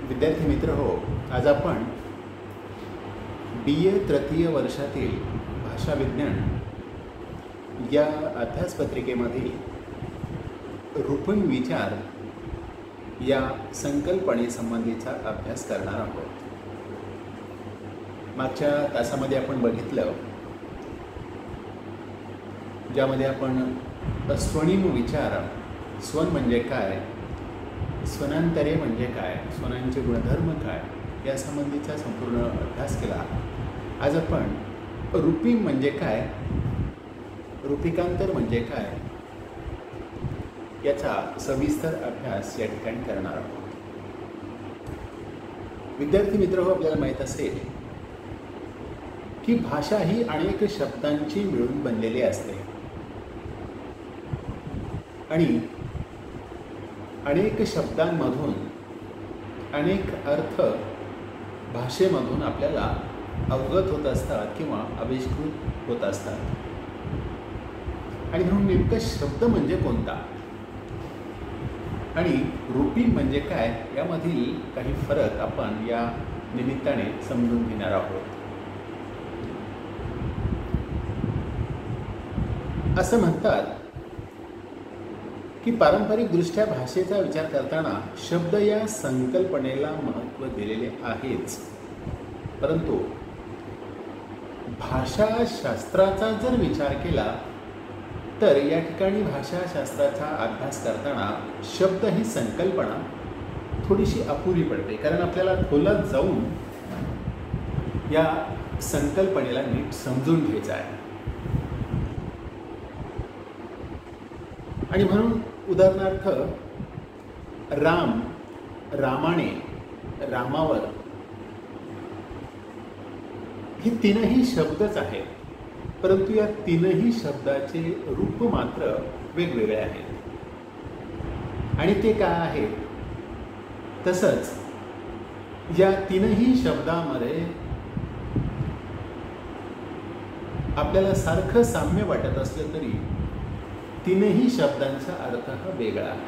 विद्यार्थी मित्र हो, आज आपण BA तृतीय वर्षातील भाषा विज्ञान या अभ्यासपत्रिकेमधील रूपण विचार या संकल्पनेसंबंधीचा अभ्यास करणार आहोत. मागच्या तासामध्ये आपण बघितलं, ज्यामध्ये आपण स्वनिम विचार, स्वन म्हणजे काय, स्वनांतरे म्हणजे काय, स्वनांचे गुणधर्म काय यासंबंधीचा संपूर्ण अभ्यास केला. आज आपण रूपिम म्हणजे काय, रूपिकांतर म्हणजे काय याचा सविस्तर अभ्यास या ठिकाणी करणार आहोत. विद्यार्थी मित्र हो, आपल्याला माहीत असेल की भाषा ही अनेक शब्दांची मिळून बनलेली असते आणि अनेक शब्दांमधून अनेक अर्थ भाषेमधून आपल्याला अवगत होत असतात किंवा आविष्कृत होत असतात. आणि म्हणून नेमकं शब्द म्हणजे कोणता आणि रूपी म्हणजे काय यामधील काही फरक आपण या निमित्ताने समजून घेणार आहोत. असं म्हणतात की पारंपरिकदृष्ट्या भाषेचा विचार करताना शब्द या संकल्पनेला महत्त्व दिलेले आहेच, परंतु भाषाशास्त्राचा जर विचार केला तर या ठिकाणी भाषाशास्त्राचा अभ्यास करताना शब्द ही संकल्पना थोडीशी अपुरी पडते, कारण आपल्याला खोलात जाऊन या संकल्पनेला नीट समजून घ्यायचं आहे. आणि म्हणून उदाहरणार्थ राम, रामाने, रामावर हे तीनही शब्दच आहेत, परंतु या तीनही शब्दाचे रूप मात्र वेगवेगळे आहेत. आणि ते काय आहेत, तसंच या तीनही शब्दामध्ये आपल्याला सारखं साम्य वाटत असलं तरी तीनही शब्दांचा अर्थ हा वेगळा आहे.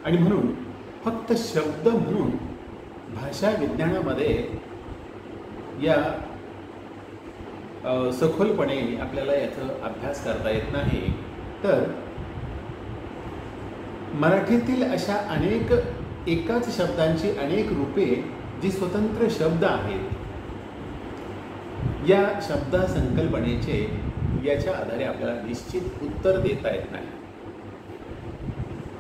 आणि म्हणून फक्त शब्द म्हणून भाषा विज्ञानामध्ये या सखोलपणे आपल्याला याचा अभ्यास करता येत नाही. तर मराठीतील अशा अनेक एकाच शब्दांची अनेक रूपे जी स्वतंत्र शब्द आहेत, या शब्दा संकल्पनेचे याच्या आधारे आपल्याला निश्चित उत्तर देता येत नाही.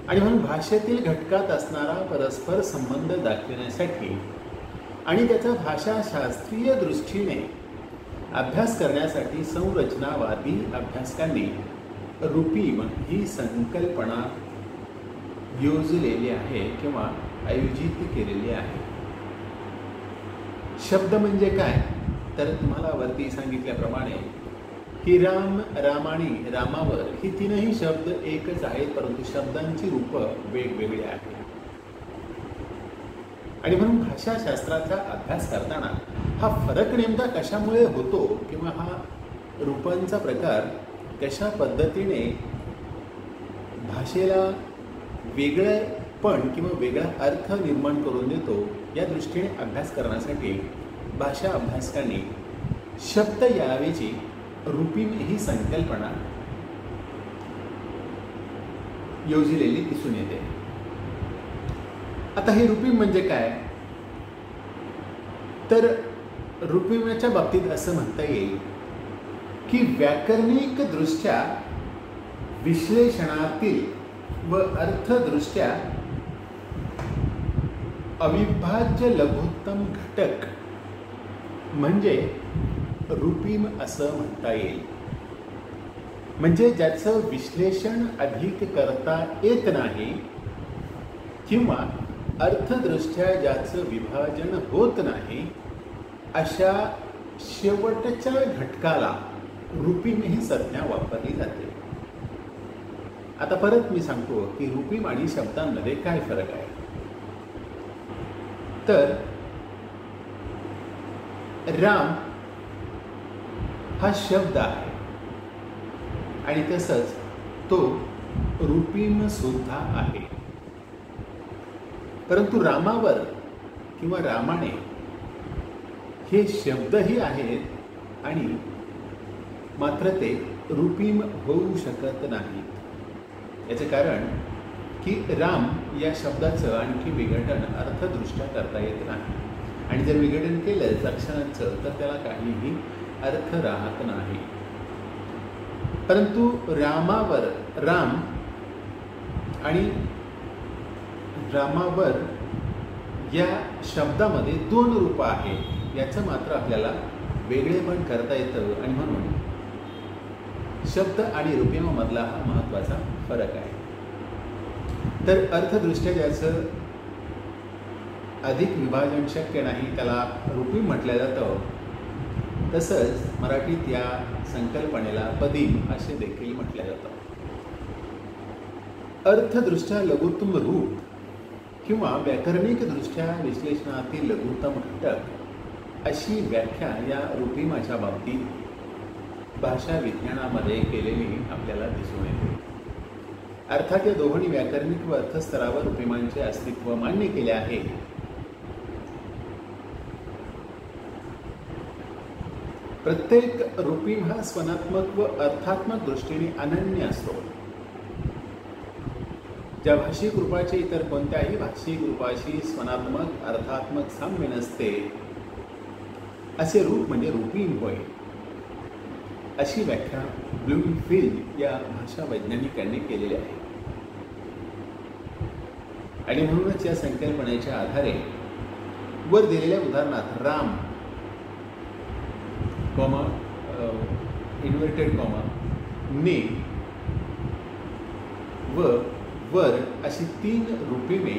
आणि म्हणून भाषेतील घटकात असणारा परस्पर संबंध दाखविण्यासाठी आणि त्याचा भाषाशास्त्रीय दृष्टीने अभ्यास करण्यासाठी संरचनावादी अभ्यासकांनी रूपीम ही संकल्पना योजलेली आहे किंवा आयोजित केलेली आहे. शब्द म्हणजे काय, तर तुम्हाला वरती सांगितल्याप्रमाणे की राम, रामाने, रामावर ही तीनही शब्द एकच आहेत, परंतु शब्दांची रूपं वेगवेगळी आहेत. आणि म्हणून भाषाशास्त्राचा अभ्यास करताना हा फरक नेमका कशामुळे होतो किंवा हा रूपांचा प्रकार कशा पद्धतीने भाषेला वेगळेपण किंवा वेगळा अर्थ निर्माण करून देतो, या दृष्टीने अभ्यास करण्यासाठी भाषा अभ्यासकांनी शब्द याऐवजी रूपीम ही संकल्पना योजलेली दिसून येते. आता हे रूपीम म्हणजे काय, तर रूपीमाच्या बाबतीत असं म्हणता येईल की व्याकरणिक दृष्ट्या, विश्लेषणातील व अर्थदृष्ट्या अविभाज्य लघुत्तम घटक म्हणजे रूपीम असं म्हणता येईल. म्हणजे ज्याचं विश्लेषण अधिक करता येत नाही किंवा अर्थदृष्ट्या ज्याचं विभाजन होत नाही, अशा शेवटच्या घटकाला रूपीम ही संज्ञा वापरली जाते. आता परत मी सांगतो की रूपीम आणि शब्दांमध्ये काय फरक आहे. तर राम हा शब्द आहे आणि तसंच तो रूपीम सुद्धा आहे. परंतु रामावर किंवा रामाने हे शब्दही आहेत आणि मात्र ते रूपीम होऊ शकत नाहीत. याचे कारण की राम या शब्दाचं आणखी विघटन अर्थदृष्ट्या करता येत नाही, आणि जर विघटन केलं अक्षरांचं तर त्याला काहीही अर्थ राहत नाही. परंतु रामावर राम आणि रामावर या शब्दामध्ये दोन रूपं आहेत, याचं मात्र आपल्याला वेगळेपण करता येतं, आणि म्हणून शब्द आणि रूपिमामधला हा महत्त्वाचा फरक आहे. तर अर्थदृष्ट्या ज्याचं अधिक विभाजन शक्य नाही त्याला रूपीम म्हटलं जातं. तसंच मराठीत या संकल्पनेला पदीम असे देखील म्हटलं जातं. अर्थदृष्ट्या लघुत्तम रूप किंवा व्याकरणिकदृष्ट्या विश्लेषणातील लघुत्तम घटक अशी व्याख्या या रूपिमाच्या बाबतीत भाषा विज्ञानामध्ये केलेली आपल्याला दिसून येते. अर्थात या दोन्ही व्याकरणिक व अर्थस्तरावर रूपिमांचे अस्तित्व मान्य केले आहे. प्रत्येक रूपीम हा स्वनात्मक व अर्थात्मक दृष्टीने अनन्य असतो. ज्या भाषिक रूपाचे इतर कोणत्याही भाषिक रूपाशी स्वनात्मक अर्थात्मक साम्य नसते असे रूप म्हणजे रूपीम होय, अशी व्याख्या ब्लूमफिल्ड या भाषा वैज्ञानिकांनी केलेली आहे. आणि म्हणूनच या संकल्पनेच्या आधारे वर दिलेल्या उदाहरणात राम कॉमा इन्व्हर्टेड कॉमा ने व वर अशी तीन रूपिमे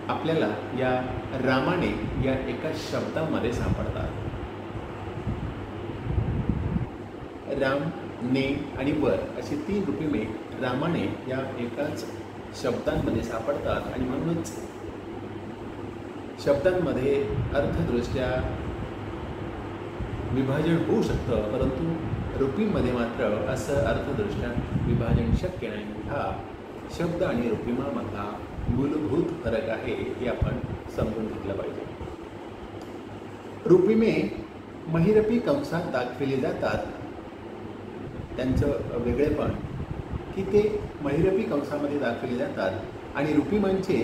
आपल्याला या रामाने या एका शब्दामध्ये सापडतात. राम, ने आणि वर अशी तीन रूपिमे रामाने या एकाच शब्दांमध्ये सापडतात, आणि म्हणूनच शब्दांमध्ये अर्थदृष्ट्या विभाजन होऊ शकतं, परंतु रूपीमध्ये मात्र असं अर्थदृष्ट्या विभाजन शक्य नाही. हा शब्द आणि रूपिमामधला मूलभूत फरक आहे, हे आपण समजून घेतलं पाहिजे. रूपिमे महिरपी कंसात दाखविले जातात. त्यांचं वेगळेपण की ते महिरपी कंसामध्ये दाखविले जातात, आणि रूपिमांचे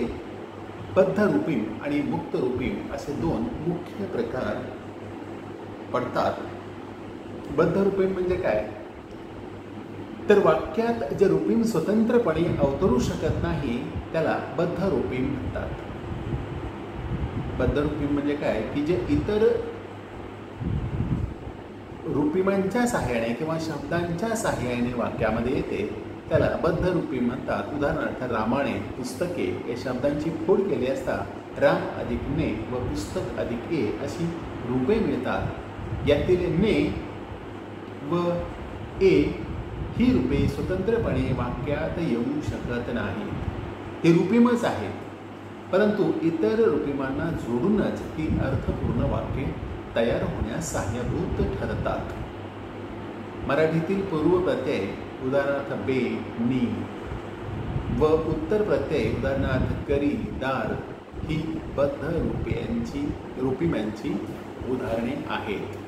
बद्ध रूपीम आणि मुक्त रूपीम असे दोन मुख्य प्रकार पडतात. बद्ध रूपीम म्हणजे काय, तर वाक्यात जे रूपीम स्वतंत्रपणे अवतरू शकत नाही त्याला बद्ध रूपीम म्हणतात. बद्ध रूपीम म्हणजे काय की जे इतर रूपिमांच्या सहाय्याने किंवा शब्दांच्या सहाय्याने वाक्यामध्ये येते त्याला बद्ध रूपीम म्हणतात. उदाहरणार्थ रामाने पुस्तके या शब्दांची फोड केली असता राम अधिक ने व पुस्तक अधिक ए अशी रूपे मिळतात. यातील ने व ए ही रूपे स्वतंत्रपणे वाक्यात येऊ शकत नाही, ते रूपीमच आहेत, परंतु इतर रूपिमांना जोडूनच ती अर्थपूर्ण वाक्ये तयार होण्यास सहाय्यभूत ठरतात. मराठीतील पूर्व प्रत्यय उदाहरणार्थ बे, नी व उत्तर प्रत्यय उदाहरणार्थ करी, दार ही बद्ध रूपिमांची उदाहरणे आहेत.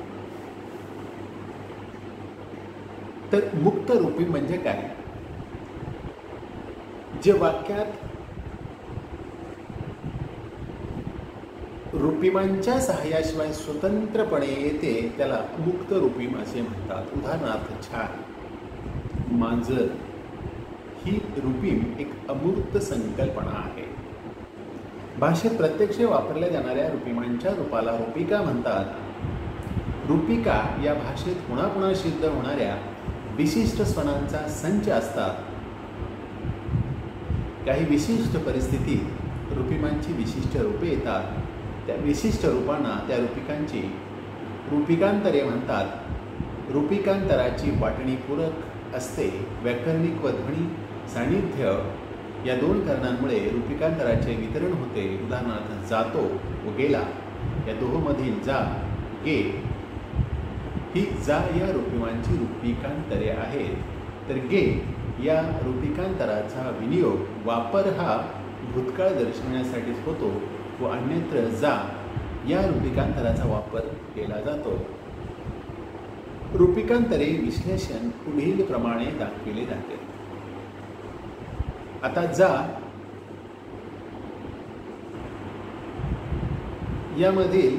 तर मुक्त रूपीम म्हणजे काय, जे वाक्यात रूपिमांच्या सहाय्याशिवाय स्वतंत्रपणे येते त्याला मुक्त रूपीम असे म्हणतात. उदाहरणार्थ छान, मांजर ही रूपीम एक अमूर्त संकल्पना आहे. भाषेत प्रत्यक्ष वापरल्या जाणाऱ्या रूपिमांच्या रूपाला रूपिका म्हणतात. रूपिका या भाषेत पुन्हा सिद्ध होणाऱ्या विशिष्ट स्वनांचा संच असतात. काही विशिष्ट परिस्थितीत रूपिमांची विशिष्ट रूपे येतात. त्या विशिष्ट रूपांना त्या रूपिकांची रूपिकांतरे म्हणतात. रूपिकांतराची वाटणी पूरक असते. व्याकरणिक व ध्वनी सान्निध्य या दोन कारणांमुळे रूपिकांतराचे वितरण होते. उदाहरणार्थ जातो व गेला या दोहोंमधील जा, गे ही जा या रूपिमांची रूपिकांतरे आहेत. तर गे या रूपिकांतराचा विनियोग वापर हा भूतकाळ दर्शवण्यासाठीच होतो व अन्यत्र जा या रूपिकांतराचा वापर केला जातो. रूपिकांतरे विश्लेषण पुढीलप्रमाणे दाखविले जाते. आता जा यामधील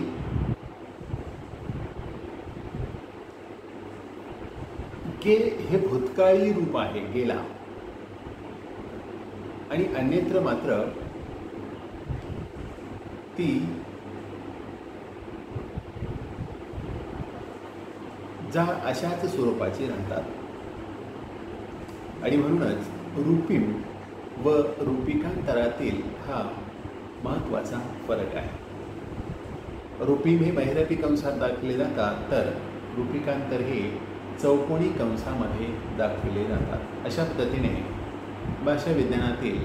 गे हे भूतकाळी रूप आहे, गेला, आणि अन्यत्र मात्र ती जा अशाच स्वरूपाची राहतात. आणि म्हणूनच रूपिम व रूपिकांतरातील हा महत्त्वाचा फरक आहे. रूपिम हे महिरपी कंसात दाखवले जातात, तर रूपिकांतर हे चौकोनी कंसामध्ये दाखविले जातात. अशा पद्धतीने भाषा विज्ञानातील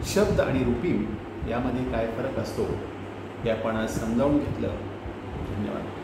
शब्द आणि रूपिम यामध्ये काय फरक असतो हे आपण आज समजावून घेतलं. धन्यवाद.